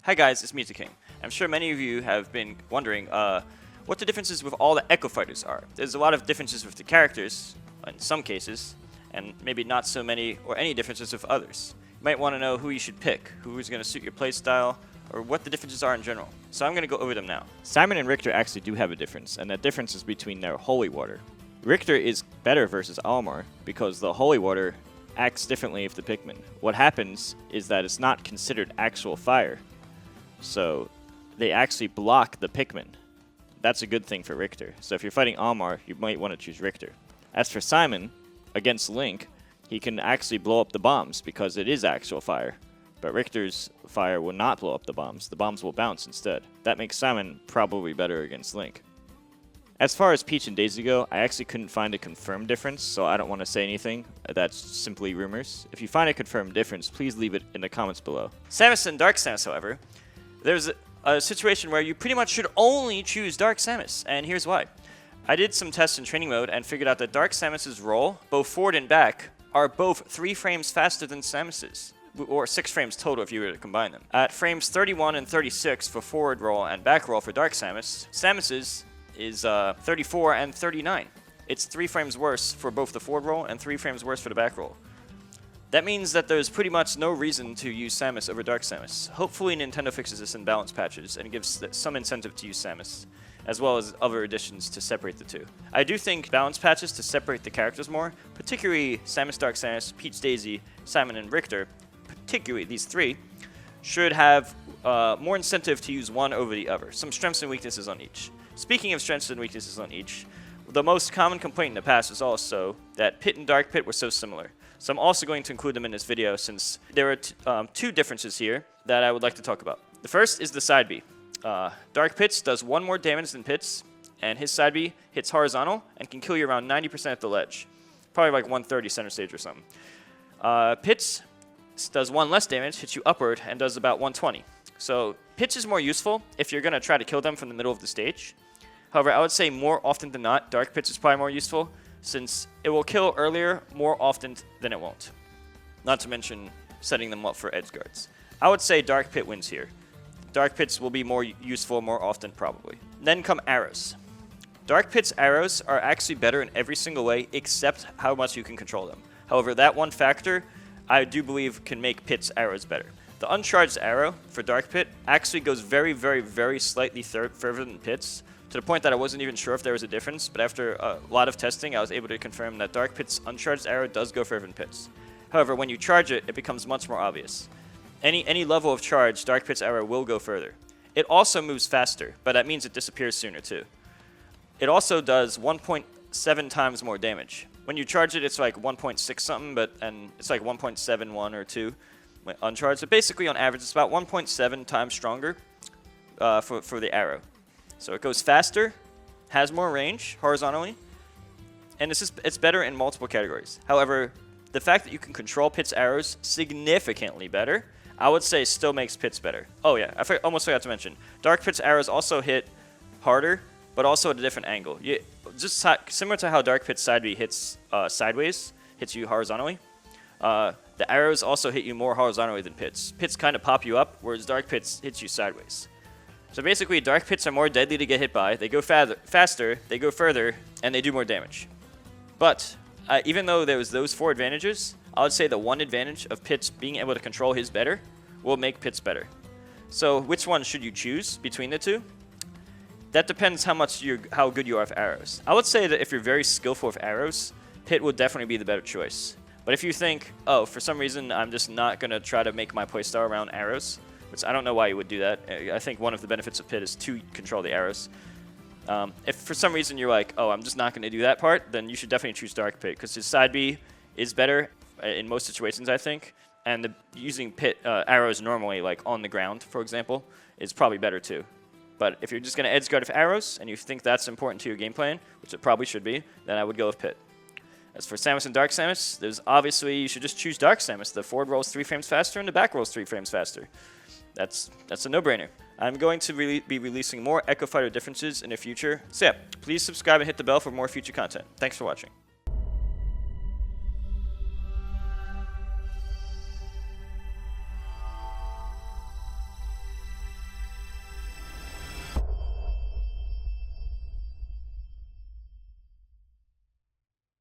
Hi guys, it's M2K. I'm sure many of you have been wondering what the differences with all the Echo Fighters are. There's a lot of differences with the characters, in some cases, and maybe not so many or any differences with others. You might want to know who you should pick, who is going to suit your playstyle, or what the differences are in general. So I'm going to go over them now. Simon and Richter actually do have a difference, and that difference is between their Holy Water. Richter is better versus Almar because the Holy Water acts differently with the Pikmin. What happens is that it's not considered actual fire, so they actually block the Pikmin. That's a good thing for Richter. So if you're fighting Almar, you might want to choose Richter. As for Simon, against Link, he can actually blow up the bombs because it is actual fire. But Richter's fire will not blow up the bombs. The bombs will bounce instead. That makes Simon probably better against Link. As far as Peach and Daisy go, I actually couldn't find a confirmed difference, so I don't want to say anything. That's simply rumors. If you find a confirmed difference, please leave it in the comments below. Samus and Dark Samus, however, there's a situation where you pretty much should only choose Dark Samus, and here's why. I did some tests in training mode and figured out that Dark Samus's roll, both forward and back, are both 3 frames faster than Samus's, or 6 frames total if you were to combine them. At frames 31 and 36 for forward roll and back roll for Dark Samus's is 34 and 39. It's 3 frames worse for both the forward roll and 3 frames worse for the back roll. That means that there's pretty much no reason to use Samus over Dark Samus. Hopefully Nintendo fixes this in balance patches and gives some incentive to use Samus, as well as other additions to separate the two. I do think balance patches to separate the characters more, particularly Samus, Dark Samus, Peach, Daisy, Simon, and Richter, particularly these 3, should have more incentive to use one over the other, some strengths and weaknesses on each. Speaking of strengths and weaknesses on each, the most common complaint in the past was also that Pit and Dark Pit were so similar. So I'm also going to include them in this video since there are 2 differences here that I would like to talk about. The first is the side B. Dark Pit's does 1 more damage than Pit's, and his side B hits horizontal and can kill you around 90% at the ledge. Probably like 130 center stage or something. Pit's does 1 less damage, hits you upward, and does about 120. So Pitch is more useful if you're going to try to kill them from the middle of the stage. However, I would say more often than not, Dark Pitch is probably more useful, since it will kill earlier more often than it won't. Not to mention setting them up for edge guards. I would say Dark Pit wins here. Dark Pits will be more useful more often, probably. Then come arrows. Dark Pit's arrows are actually better in every single way, except how much you can control them. However, that one factor, I do believe, can make Pit's arrows better. The uncharged arrow for Dark Pit actually goes very, very, very slightly further than Pit's, to the point that I wasn't even sure if there was a difference, but after a lot of testing, I was able to confirm that Dark Pit's uncharged arrow does go further than Pit's. However, when you charge it, it becomes much more obvious. Any level of charge, Dark Pit's arrow will go further. It also moves faster, but that means it disappears sooner too. It also does 1.7 times more damage. When you charge it, it's like 1.6 something, and it's like 1.71 or 2 uncharged. So basically, on average, it's about 1.7 times stronger for the arrow. So it goes faster, has more range horizontally, and it's better in multiple categories. However, the fact that you can control Pit's arrows significantly better, I would say still makes Pit's better. Oh yeah, I almost forgot to mention. Dark Pit's arrows also hit harder, but also at a different angle. Just similar to how Dark Pit's side B hits sideways, hits you horizontally. The arrows also hit you more horizontally than Pit's. Pit's kind of pop you up, whereas Dark Pit's hits you sideways. So basically, Dark Pits are more deadly to get hit by, they go faster, they go further, and they do more damage. But, even though there was those 4 advantages, I would say the one advantage of Pits being able to control his better will make Pits better. So which one should you choose between the 2? That depends how good you are with arrows. I would say that if you're very skillful with arrows, Pit will definitely be the better choice. But if you think, oh, for some reason I'm just not going to try to make my playstyle around arrows, which I don't know why you would do that. I think one of the benefits of Pit is to control the arrows. If for some reason you're like, oh, I'm just not going to do that part, then you should definitely choose Dark Pit, because his side B is better in most situations, I think. And using Pit arrows normally, like on the ground, for example, is probably better too. But if you're just going to edge guard with arrows, and you think that's important to your game plan, which it probably should be, then I would go with Pit. As for Samus and Dark Samus, there's obviously, you should just choose Dark Samus. The forward rolls 3 frames faster, and the back rolls 3 frames faster. That's a no-brainer. I'm going to be releasing more Echo Fighter differences in the future. So yeah, please subscribe and hit the bell for more future content. Thanks for watching.